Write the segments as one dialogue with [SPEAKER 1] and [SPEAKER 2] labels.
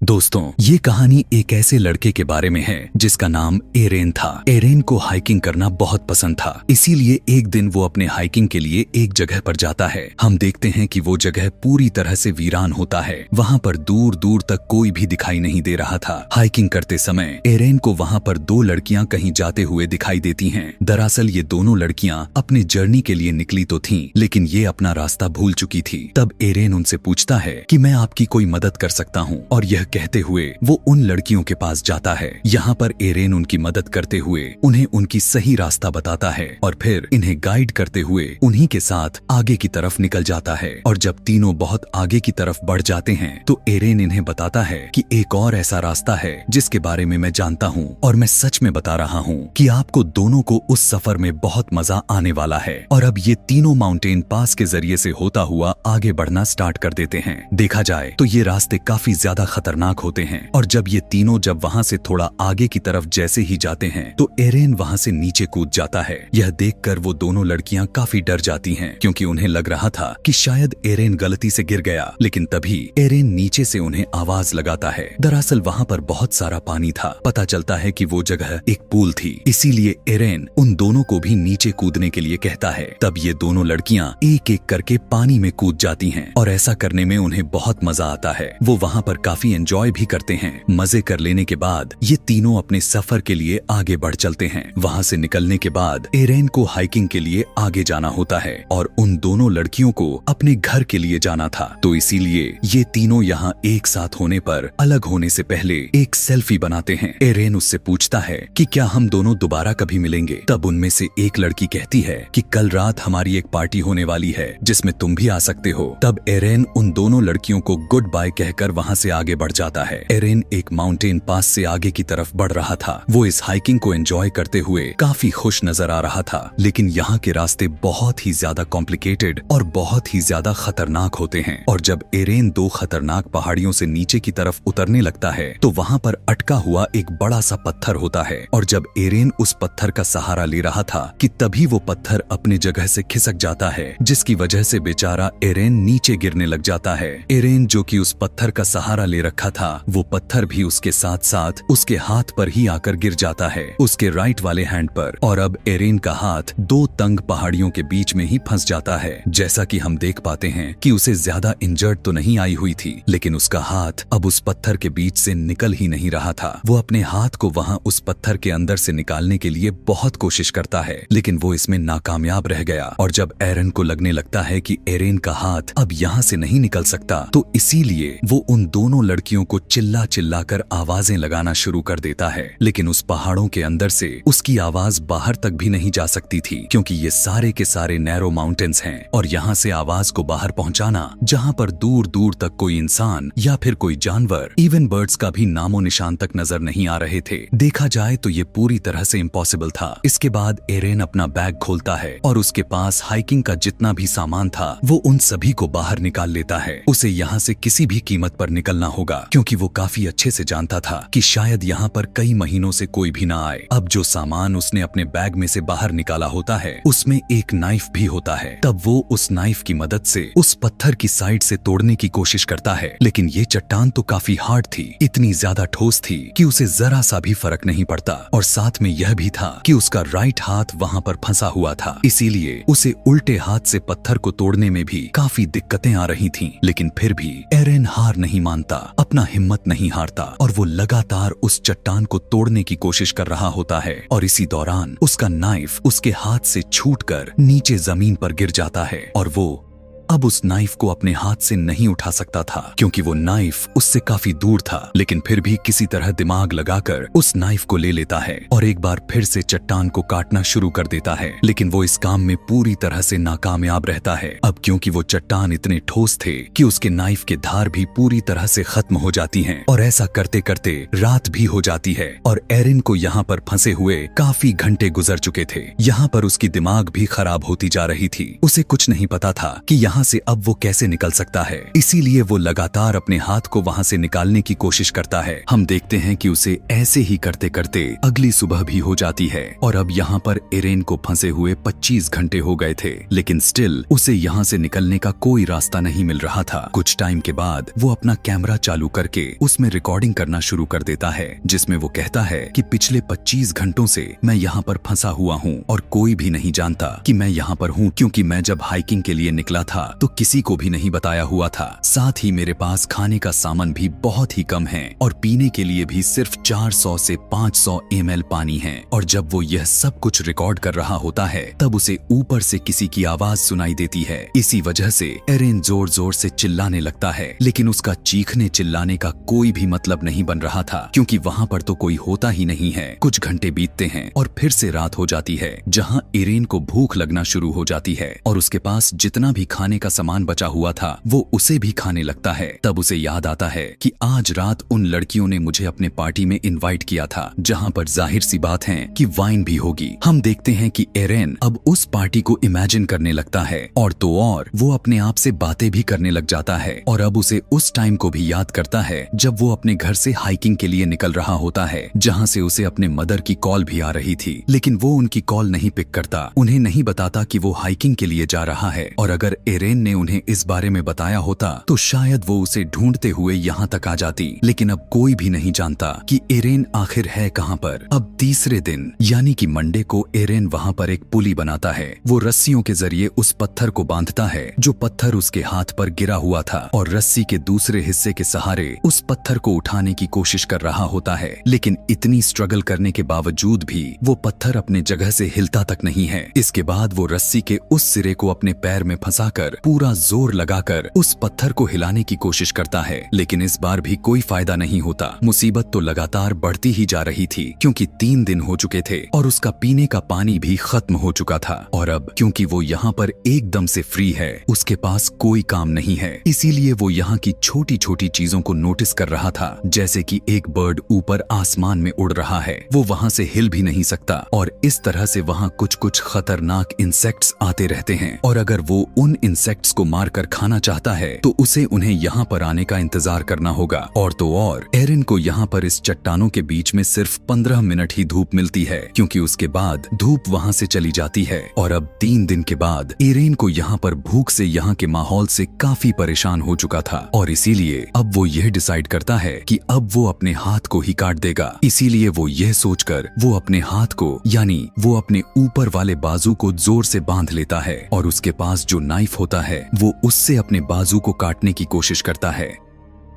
[SPEAKER 1] दोस्तों, ये कहानी एक ऐसे लड़के के बारे में है जिसका नाम एरेन था। एरेन को हाइकिंग करना बहुत पसंद था, इसीलिए एक दिन वो अपने हाइकिंग के लिए एक जगह पर जाता है। हम देखते हैं कि वो जगह पूरी तरह से वीरान होता है। वहाँ पर दूर दूर तक कोई भी दिखाई नहीं दे रहा था। हाइकिंग करते समय एरेन को वहाँ पर दो लड़कियाँ कहीं जाते हुए दिखाई देती हैं। दरअसल ये दोनों लड़कियाँ अपने जर्नी के लिए निकली तो थीं, लेकिन ये अपना रास्ता भूल चुकी थी। तब एरेन उनसे पूछता है कि मैं आपकी कोई मदद कर सकता हूँ, और यह कहते हुए वो उन लड़कियों के पास जाता है। यहाँ पर एरेन उनकी मदद करते हुए उन्हें उनकी सही रास्ता बताता है और फिर इन्हें गाइड करते हुए उन्हीं के साथ आगे की तरफ निकल जाता है। और जब तीनों बहुत आगे की तरफ बढ़ जाते हैं तो एरेन इन्हें बताता है कि एक और ऐसा रास्ता है जिसके बारे में मैं जानता हूँ, और मैं सच में बता रहा हूँ कि आपको दोनों को उस सफर में बहुत मजा आने वाला है। और अब ये तीनों माउंटेन पास के जरिए से होता हुआ आगे बढ़ना स्टार्ट कर देते हैं। देखा जाए तो ये रास्ते काफी ज्यादा खतरनाक होते हैं, और जब ये तीनों जब वहाँ से थोड़ा आगे की तरफ जैसे ही जाते हैं तो एरेन वहाँ से नीचे कूद जाता है। यह देखकर वो दोनों लड़कियां काफी डर जाती हैं, क्योंकि उन्हें लग रहा था कि शायद एरेन गलती से गिर गया। लेकिन तभी एरेन नीचे से उन्हें आवाज लगाता है। दरअसल वहाँ पर बहुत सारा पानी था। पता चलता है कि वो जगह एक पूल थी, इसीलिए एरेन उन दोनों को भी नीचे कूदने के लिए कहता है। तब ये दोनों लड़कियां एक एक करके पानी में कूद जाती हैं, और ऐसा करने में उन्हें बहुत मजा आता है। वो वहाँ पर काफी एंजॉय भी करते हैं। मजे कर लेने के बाद ये तीनों अपने सफर के लिए आगे बढ़ चलते हैं। वहाँ से निकलने के बाद एरेन को हाइकिंग के लिए आगे जाना होता है, और उन दोनों लड़कियों को अपने घर के लिए जाना था। तो इसीलिए ये तीनों यहाँ एक साथ होने पर अलग होने से पहले एक सेल्फी बनाते हैं। एरेन उससे पूछता है कि क्या हम दोनों दोबारा कभी मिलेंगे। तब उनमें से एक लड़की कहती है कि कल रात हमारी एक पार्टी होने वाली है जिसमें तुम भी आ सकते हो। तब एरेन उन दोनों लड़कियों को गुड बाय कहकर वहाँ से आगे बढ़ जाता है। एरेन एक माउंटेन पास से आगे की तरफ बढ़ रहा था। वो इस हाइकिंग को एंजॉय करते हुए काफी खुश नजर आ रहा था, लेकिन यहाँ के रास्ते बहुत ही ज्यादा कॉम्प्लिकेटेड और बहुत ही ज्यादा खतरनाक होते हैं। और जब एरेन दो खतरनाक पहाड़ियों से नीचे की तरफ उतरने लगता है तो वहाँ पर अटका हुआ एक बड़ा सा पत्थर होता है, और जब एरेन उस पत्थर का सहारा ले रहा था कि तभी वो पत्थर अपनी जगह से खिसक जाता है, जिसकी वजह से बेचारा एरेन नीचे गिरने लग जाता है। एरेन जो कि उस पत्थर का सहारा ले रखा था, वो पत्थर भी उसके साथ साथ उसके हाथ पर ही आकर गिर जाता है, उसके राइट वाले हैंड पर। और अब एरेन का हाथ दो तंग पहाड़ियों के बीच में ही फंस जाता है। जैसा कि हम देख पाते हैं कि उसे ज्यादा इंजर्ड तो नहीं आई हुई थी, लेकिन उसका हाथ अब उस पत्थर के बीच से निकल ही नहीं रहा था। वो अपने हाथ को वहां उस पत्थर के अंदर से निकालने के लिए बहुत कोशिश करता है, लेकिन वो इसमें नाकामयाब रह गया। और जब एरेन को लगने लगता है कि एरेन का हाथ अब यहाँ से नहीं निकल सकता, तो इसीलिए वो उन दोनों लड़कियों को चिल्ला चिल्ला कर आवाजें लगाना शुरू कर देता है। लेकिन उस पहाड़ों के अंदर से उसकी आवाज बाहर तक भी नहीं जा सकती थी, क्योंकि ये सारे के सारे नैरो माउंटेन्स हैं, और यहाँ से आवाज को बाहर पहुंचाना, जहाँ पर दूर दूर तक कोई इंसान या फिर कोई जानवर, इवन बर्ड्स का भी नामो निशान तक नजर नहीं आ रहे थे। देखा जाए तो ये पूरी तरह से इम्पॉसिबल था। इसके बाद एरेन अपना बैग खोलता है और उसके पास हाइकिंग का जितना भी सामान था वो उन सभी को बाहर निकाल लेता है। उसे यहाँ से किसी भी कीमत पर निकलना होगा, क्योंकि वो काफी अच्छे से जानता था कि शायद यहाँ पर कई महीनों से कोई भी ना आए। अब जो सामान उसने अपने बैग में से बाहर निकाला होता है उसमें एक नाइफ भी होता है। तब वो उस नाइफ की मदद से उस पत्थर की साइड से तोड़ने की कोशिश करता है, लेकिन ये चट्टान तो काफी हार्ड थी, इतनी ज्यादा ठोस थी कि उसे जरा सा भी फर्क नहीं पड़ता। और साथ में यह भी था कि उसका राइट हाथ वहाँ पर फंसा हुआ था, इसीलिए उसे उल्टे हाथ से पत्थर को तोड़ने में भी काफी दिक्कतें आ रही थीं। लेकिन फिर भी एरेन हार नहीं मानता, अपना हिम्मत नहीं हारता, और वो लगातार उस चट्टान को तोड़ने की कोशिश कर रहा होता है। और इसी दौरान उसका नाइफ उसके हाथ से छूटकर नीचे जमीन पर गिर जाता है, और वो अब उस नाइफ को अपने हाथ से नहीं उठा सकता था, क्योंकि वो नाइफ उससे काफी दूर था। लेकिन फिर भी किसी तरह दिमाग लगाकर उस नाइफ को ले लेता है और एक बार फिर से चट्टान को काटना शुरू कर देता है। लेकिन वो इस काम में पूरी तरह से नाकामयाब रहता है। अब क्योंकि वो चट्टान इतने ठोस थे कि उसके नाइफ के धार भी पूरी तरह से खत्म हो जाती हैं, और ऐसा करते करते रात भी हो जाती है। और एरेन को यहाँ पर फंसे हुए काफी घंटे गुजर चुके थे। यहाँ पर उसकी दिमाग भी खराब होती जा रही थी। उसे कुछ नहीं पता था कि यहाँ वहाँ से अब वो कैसे निकल सकता है। इसीलिए वो लगातार अपने हाथ को वहाँ से निकालने की कोशिश करता है। हम देखते हैं कि उसे ऐसे ही करते करते अगली सुबह भी हो जाती है और अब यहाँ पर एरेन को फंसे हुए 25 घंटे हो गए थे, लेकिन स्टिल उसे यहाँ से निकलने का कोई रास्ता नहीं मिल रहा था। कुछ टाइम के बाद वो अपना कैमरा चालू करके उसमें रिकॉर्डिंग करना शुरू कर देता है, जिसमें वो कहता है कि पिछले 25 घंटों से मैं यहाँ पर फंसा हुआ हूँ और कोई भी नहीं जानता कि मैं यहाँ पर हूँ, क्योंकि मैं जब हाइकिंग के लिए निकला था तो किसी को भी नहीं बताया हुआ था। साथ ही मेरे पास खाने का सामान भी बहुत ही कम है और पीने के लिए भी सिर्फ 400 से 500 ml पानी है। और जब वो यह सब कुछ रिकॉर्ड कर रहा होता है तब उसे ऊपर से किसी की आवाज सुनाई देती है। इसी वजह से एरेन जोर जोर से चिल्लाने लगता है, लेकिन उसका चीखने चिल्लाने का कोई भी मतलब नहीं बन रहा था, क्योंकि वहाँ पर तो कोई होता ही नहीं है। कुछ घंटे बीतते हैं और फिर से रात हो जाती है, जहाँ एरेन को भूख लगना शुरू हो जाती है और उसके पास जितना भी खाने का सामान बचा हुआ था वो उसे भी खाने लगता है। तब उसे याद आता है कि आज रात उन लड़कियों ने मुझे अपने पार्टी में इनवाइट किया था, जहाँ पर जाहिर सी बात है कि वाइन भी होगी। हम देखते हैं कि एरेन अब उस पार्टी को इमेजिन करने लगता है और तो और वो अपने आप से बातें भी करने लग जाता है और अब उसे उस टाइम को भी याद करता है जब वो अपने घर से हाइकिंग के लिए निकल रहा होता है, जहाँ से उसे अपने मदर की कॉल भी आ रही थी, लेकिन वो उनकी कॉल नहीं पिक करता, उन्हें नहीं बताता कि वो हाइकिंग के लिए जा रहा है। और अगर एरेन ने उन्हें इस बारे में बताया होता तो शायद वो उसे ढूंढते हुए यहाँ तक आ जाती, लेकिन अब कोई भी नहीं जानता कि एरेन आखिर है कहाँ पर। अब तीसरे दिन यानी कि मंडे को एरेन वहाँ पर एक पुली बनाता है। वो रस्सियों के जरिए उस पत्थर को बांधता है जो पत्थर उसके हाथ पर गिरा हुआ था और रस्सी के दूसरे हिस्से के सहारे उस पत्थर को उठाने की कोशिश कर रहा होता है, लेकिन इतनी स्ट्रगल करने के बावजूद भी वो पत्थर अपने जगह से हिलता तक नहीं है। इसके बाद वो रस्सी के उस सिरे को अपने पैर में फंसाकर पूरा जोर लगाकर उस पत्थर को हिलाने की कोशिश करता है, लेकिन इस बार भी कोई फायदा नहीं होता। मुसीबत तो लगातार बढ़ती ही जा रही थी, क्योंकि 3 दिन हो चुके थे और उसका पीने का पानी भी खत्म हो चुका था। और अब क्योंकि वो यहाँ पर एकदम से फ्री है, उसके पास कोई काम नहीं है, इसीलिए वो यहाँ की छोटी छोटी चीजों को नोटिस कर रहा था, जैसे कि एक बर्ड ऊपर आसमान में उड़ रहा है, वो वहाँ से हिल भी नहीं सकता और इस तरह से वहाँ कुछ कुछ खतरनाक इंसेक्ट्स आते रहते हैं और अगर वो उन इंसेक्ट्स को मारकर खाना चाहता है तो उसे उन्हें यहाँ पर आने का इंतजार करना होगा। और तो और एरेन को यहाँ पर इस चट्टानों के बीच में सिर्फ 15 मिनट ही धूप मिलती है, क्योंकि उसके बाद धूप वहाँ से चली जाती है। और अब 3 दिन के बाद एरेन को यहाँ पर भूख से यहाँ के माहौल से काफी परेशान हो चुका था और इसीलिए अब वो यह डिसाइड करता है कि अब वो अपने हाथ को ही काट देगा। इसीलिए वो यह सोचकर वो अपने हाथ को यानी वो अपने ऊपर वाले बाजू को जोर से बांध लेता है और उसके पास जो नाइफ होता है वो उससे अपने बाजू को काटने की कोशिश करता है,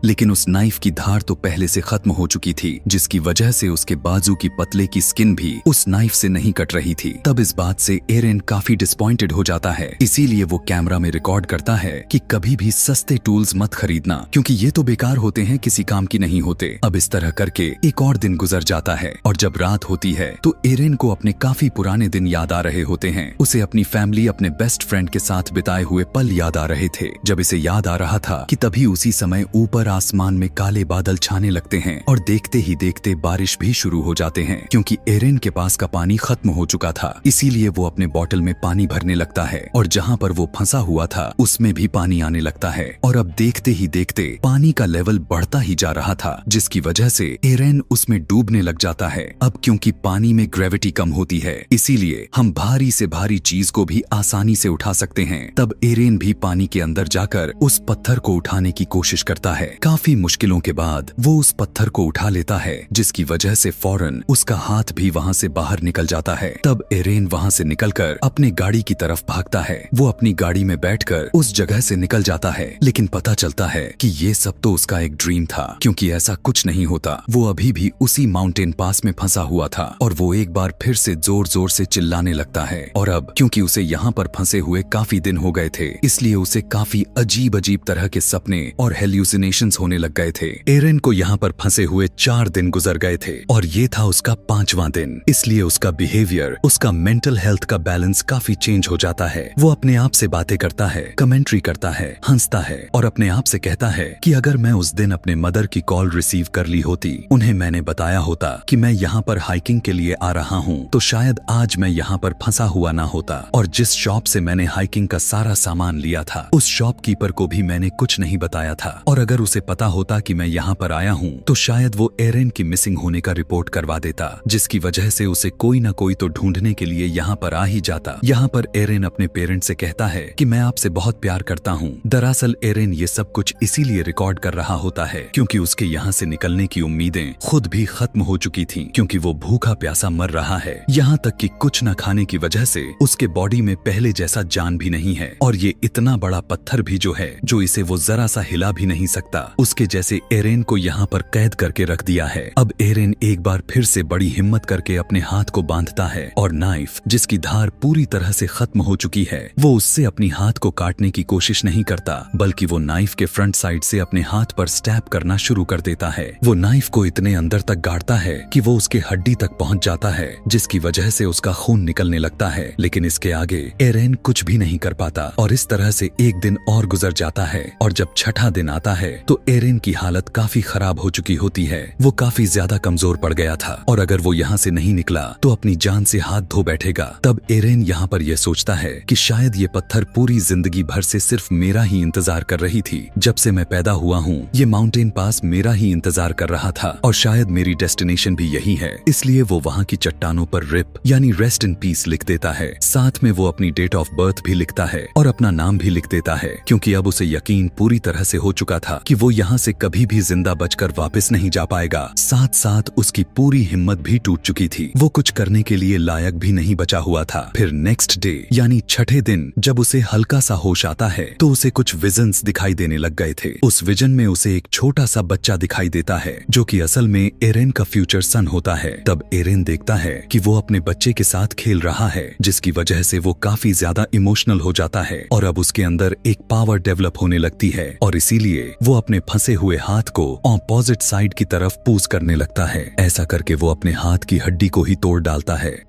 [SPEAKER 1] लेकिन उस नाइफ की धार तो पहले से खत्म हो चुकी थी, जिसकी वजह से उसके बाजू की पतले की स्किन भी उस नाइफ से नहीं कट रही थी। तब इस बात से एरेन काफी डिसपॉइंटेड हो जाता है, इसीलिए वो कैमरा में रिकॉर्ड करता है कि कभी भी सस्ते टूल्स मत खरीदना, क्योंकि ये तो बेकार होते हैं, किसी काम की नहीं होते। अब इस तरह करके एक और दिन गुजर जाता है और जब रात होती है तो एरेन को अपने काफी पुराने दिन याद आ रहे होते हैं। उसे अपनी फैमिली, अपने बेस्ट फ्रेंड के साथ बिताए हुए पल याद आ रहे थे। जब इसे याद आ रहा था कि तभी उसी समय ऊपर आसमान में काले बादल छाने लगते हैं और देखते ही देखते बारिश भी शुरू हो जाते हैं, क्योंकि एरेन के पास का पानी खत्म हो चुका था। इसीलिए वो अपने बोतल में पानी भरने लगता है और जहाँ पर वो फंसा हुआ था उसमें भी पानी आने लगता है और अब देखते ही देखते पानी का लेवल बढ़ता ही जा रहा था, जिसकी वजह से एरेन उसमें डूबने लग जाता है। अब क्योंकि पानी में ग्रेविटी कम होती है, इसीलिए हम भारी से भारी चीज को भी आसानी से उठा सकते हैं। तब एरेन भी पानी के अंदर जाकर उस पत्थर को उठाने की कोशिश करता है। काफी मुश्किलों के बाद वो उस पत्थर को उठा लेता है, जिसकी वजह से फौरन उसका हाथ भी वहाँ से बाहर निकल जाता है। तब एरेन वहाँ से निकलकर अपने गाड़ी की तरफ भागता है। वो अपनी गाड़ी में बैठकर उस जगह से निकल जाता है, लेकिन पता चलता है कि ये सब तो उसका एक ड्रीम था, क्योंकि ऐसा कुछ नहीं होता। वो अभी भी उसी माउंटेन पास में फंसा हुआ था और वो एक बार फिर से जोर जोर से चिल्लाने लगता है। और अब क्योंकि उसे यहाँ पर फंसे हुए काफी दिन हो गए थे, इसलिए उसे काफी अजीब अजीब तरह के सपने और हेल्यूसिनेशंस हॉल्यूसिनेशंस होने लग गए थे। एरेन को यहाँ पर फंसे हुए 4 दिन गुजर गए थे और ये था उसका 5वां दिन। इसलिए उसका बिहेवियर, उसका मेंटल हेल्थ का बैलेंस काफी चेंज हो जाता है। वो अपने आप से बातें करता है, कमेंट्री करता है, हंसता है और अपने आप से कहता है कि अगर मैं उस दिन अपने मदर की कॉल रिसीव कर ली होती, उन्हें मैंने बताया होता कि मैं यहाँ पर हाइकिंग के लिए आ रहा हूँ, तो शायद आज मैं यहाँ पर फंसा हुआ ना होता। और जिस शॉप से मैंने हाइकिंग का सारा सामान लिया था, उस शॉपकीपर को भी मैंने कुछ नहीं बताया था। और अगर उसे पता होता कि मैं यहाँ पर आया हूँ, तो शायद वो एरेन की मिसिंग होने का रिपोर्ट करवा देता, जिसकी वजह से उसे कोई ना कोई तो ढूंढने के लिए यहाँ पर आ ही जाता। यहाँ पर एरेन अपने पेरेंट्स से कहता है कि मैं आपसे बहुत प्यार करता हूँ। दरअसल एरेन ये सब कुछ इसीलिए रिकॉर्ड कर रहा होता है क्योंकि उसके यहाँ से निकलने की उम्मीदें खुद भी खत्म हो चुकी थीं, क्योंकि वो भूखा प्यासा मर रहा है। यहाँ तक कि कुछ न खाने की वजह से उसके बॉडी में पहले जैसा जान भी नहीं है और ये इतना बड़ा पत्थर भी जो है, जो इसे वो जरा सा हिला भी नहीं सकता, उसके जैसे एरेन को यहाँ पर कैद करके रख दिया है। अब एरेन एक बार फिर से बड़ी हिम्मत करके अपने हाथ को बांधता है और नाइफ, जिसकी धार पूरी तरह से खत्म हो चुकी है, वो उससे अपनी हाथ को काटने की कोशिश नहीं करता, बल्कि वो नाइफ के फ्रंट साइड से अपने हाथ पर स्टैब करना शुरू कर देता है। वो नाइफ को इतने अंदर तक गाड़ता है कि वो उसके हड्डी तक पहुंच जाता है, जिसकी वजह से उसका खून निकलने लगता है। लेकिन इसके आगे एरेन कुछ भी नहीं कर पाता और इस तरह से एक दिन और गुजर जाता है और जब छठा दिन आता है तो एरेन की हालत काफी खराब हो चुकी होती है। वो काफी ज्यादा कमजोर पड़ गया था और अगर वो यहाँ से नहीं निकला तो अपनी जान से हाथ धो बैठेगा। तब एरेन यहाँ पर यह सोचता है कि शायद ये पत्थर पूरी जिंदगी भर से सिर्फ मेरा ही इंतजार कर रही थी। जब से मैं पैदा हुआ हूँ, ये माउंटेन पास मेरा ही इंतजार कर रहा था और शायद मेरी डेस्टिनेशन भी यही है। इसलिए वो वहाँ की चट्टानों पर रिप यानी रेस्ट इन पीस लिख देता है। साथ में वो अपनी डेट ऑफ बर्थ भी लिखता है और अपना नाम भी लिख देता है, क्योंकि अब उसे यकीन पूरी तरह से हो चुका था कि वो यहाँ से कभी भी जिंदा बचकर वापस नहीं जा पाएगा। साथ साथ उसकी पूरी हिम्मत भी टूट चुकी थी। वो कुछ करने के लिए लायक भी नहीं बचा हुआ था। फिर नेक्स्ट डे यानी छठे दिन जब उसे हल्का सा होश आता है तो उसे कुछ विजन्स दिखाई देने लग गए थे। उस विजन में उसे एक छोटा सा बच्चा दिखाई देता है जो कि असल में एरेन का फ्यूचर सन होता है। तब एरेन देखता है कि वो अपने बच्चे के साथ खेल रहा है, जिसकी वजह से वो काफी ज्यादा इमोशनल हो जाता है और अब उसके अंदर एक पावर डेवलप होने लगती है और इसीलिए वो अपने फंसे हुए हाथ को ऑपोजिट साइड की तरफ पूश करने लगता है। ऐसा करके वो अपने हाथ की हड्डी को ही तोड़ डालता है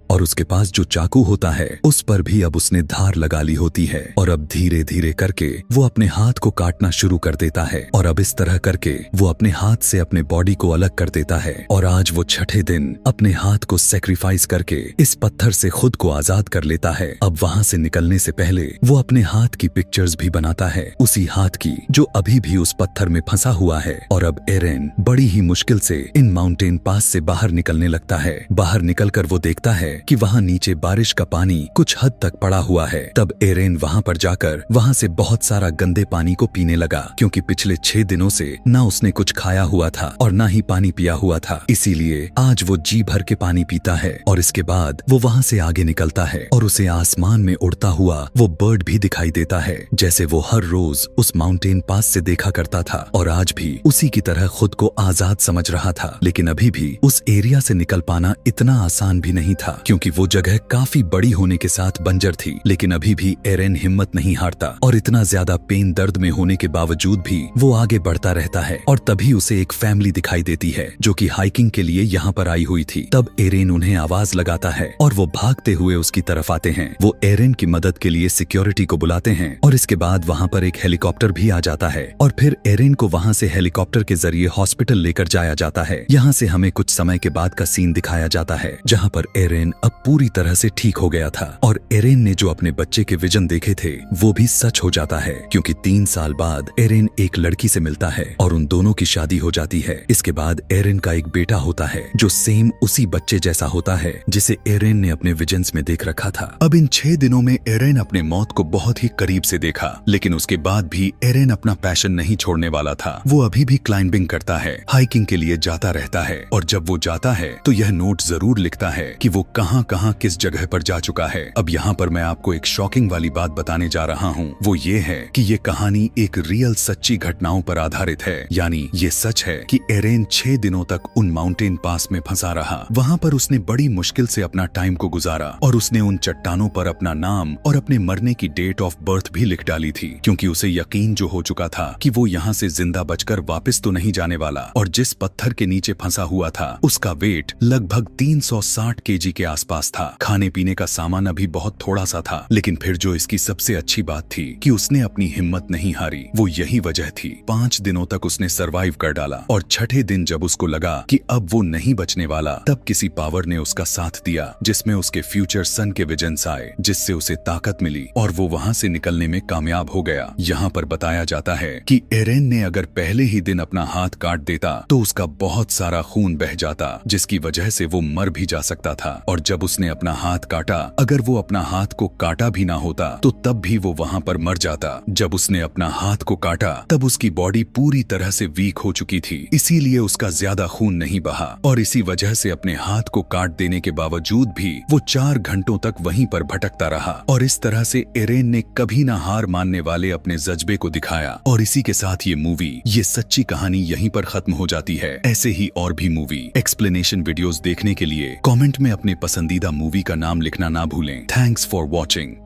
[SPEAKER 1] और उसके पास जो चाकू होता है उस पर भी अब उसने धार लगा ली होती है और अब धीरे धीरे करके वो अपने हाथ को काटना शुरू कर देता है और अब इस तरह करके वो अपने हाथ से अपने बॉडी को अलग कर देता है। और आज वो छठे दिन अपने हाथ को सेक्रीफाइस करके इस पत्थर से खुद को आजाद कर लेता है। अब वहाँ से निकलने से पहले वो अपने हाथ की पिक्चर्स भी बनाता है, उसी हाथ की जो अभी भी उस पत्थर में फंसा हुआ है। और अब एरेन बड़ी ही मुश्किल से इन माउंटेन पास से बाहर निकलने लगता है। बाहर निकलकर वो देखता है कि वहाँ नीचे बारिश का पानी कुछ हद तक पड़ा हुआ है। तब एरेन वहाँ पर जाकर वहाँ से बहुत सारा गंदे पानी को पीने लगा, क्योंकि पिछले 6 दिनों से ना उसने कुछ खाया हुआ था और ना ही पानी पिया हुआ था। इसीलिए आज वो जी भर के पानी पीता है और इसके बाद वो वहाँ से आगे निकलता है और उसे आसमान में उड़ता हुआ वो बर्ड भी दिखाई देता है, जैसे वो हर रोज उस माउंटेन पास से देखा करता था और आज भी उसी की तरह खुद को आजाद समझ रहा था। लेकिन अभी भी उस एरिया से निकल पाना इतना आसान भी नहीं था, क्योंकि वो जगह काफी बड़ी होने के साथ बंजर थी। लेकिन अभी भी एरेन हिम्मत नहीं हारता और इतना ज्यादा पेन दर्द में होने के बावजूद भी वो आगे बढ़ता रहता है। और तभी उसे एक फैमिली दिखाई देती है जो कि हाइकिंग के लिए यहाँ पर आई हुई थी। तब एरेन उन्हें आवाज लगाता है और वो भागते हुए उसकी तरफ आते हैं। वो एरेन की मदद के लिए सिक्योरिटी को बुलाते हैं और इसके बाद वहाँ पर एक हेलीकॉप्टर भी आ जाता है और फिर एरेन को वहाँ से हेलीकॉप्टर के जरिए हॉस्पिटल लेकर जाया जाता है। यहाँ से हमें कुछ समय के बाद का सीन दिखाया जाता है जहाँ पर एरेन अब पूरी तरह से ठीक हो गया था और एरेन ने जो अपने बच्चे के विजन देखे थे वो भी सच हो जाता है, क्योंकि 3 साल बाद एरेन एक लड़की से मिलता है और उन दोनों की शादी हो जाती है। इसके बाद एरेन का एक बेटा होता है जो सेम उसी बच्चे जैसा होता है जिसे एरेन ने अपने विजन्स में देख रखा था। अब इन 6 दिनों में एरेन अपने मौत को बहुत ही करीब से देखा, लेकिन उसके बाद भी एरेन अपना पैशन नहीं छोड़ने वाला था। वो अभी भी क्लाइंबिंग करता है, हाइकिंग के लिए जाता रहता है और जब वो जाता है तो यह नोट जरूर लिखता है कि वो कहां कहां किस जगह पर जा चुका है। अब यहाँ पर मैं आपको एक शॉकिंग वाली बात बताने जा रहा हूँ। वो ये है कि ये कहानी एक रियल सच्ची घटनाओं पर आधारित है। यानी ये सच है कि एरेन 6 दिनों तक उन माउंटेन पास में फंसा रहा। वहाँ पर उसने बड़ी मुश्किल से अपना टाइम को गुजारा और उसने उन चट्टानों पर अपना नाम और अपने मरने की डेट ऑफ बर्थ भी लिख डाली थी, क्योंकि उसे यकीन जो हो चुका था कि वो यहाँ से जिंदा बचकर वापस तो नहीं जाने वाला। और जिस पत्थर के नीचे फंसा हुआ था उसका वेट लगभग 360 केजी के आसपास था। खाने पीने का सामान अभी बहुत थोड़ा सा था, लेकिन फिर जो इसकी सबसे अच्छी बात थी कि उसने अपनी हिम्मत नहीं हारी। वो यही वजह थी। 5 दिनों तक उसने सरवाइव कर डाला और छठे दिन जब उसको लगा कि अब वो नहीं बचने वाला, तब किसी पावर ने उसका साथ दिया, जिसमें उसके फ्यूचर सन के विजन्स आए, जिससे उसे ताकत मिली और वो वहाँ से निकलने में कामयाब हो गया। यहाँ पर बताया जाता है कि एरेन ने अगर पहले ही दिन अपना हाथ काट देता तो उसका बहुत सारा खून बह जाता, जिसकी वजह से वो मर भी जा सकता था। और जब उसने अपना हाथ काटा, अगर वो अपना हाथ को काटा भी ना होता तो तब भी वो वहाँ पर मर जाता। जब उसने अपना हाथ को काटा तब उसकी बॉडी पूरी तरह से वीक हो चुकी थी, इसीलिए उसका ज्यादा खून नहीं बहा और इसी वजह से अपने हाथ को काट देने के बावजूद भी वो 4 घंटों तक वहीं पर भटकता रहा। और इस तरह से एरेन ने कभी ना हार मानने वाले अपने जज्बे को दिखाया। और इसी के साथ ये मूवी, ये सच्ची कहानी यहीं पर खत्म हो जाती है। ऐसे ही और भी मूवी एक्सप्लेनेशन वीडियोस देखने के लिए कमेंट में अपने पसंदीदा मूवी का नाम लिखना ना भूलें। Thanks for watching.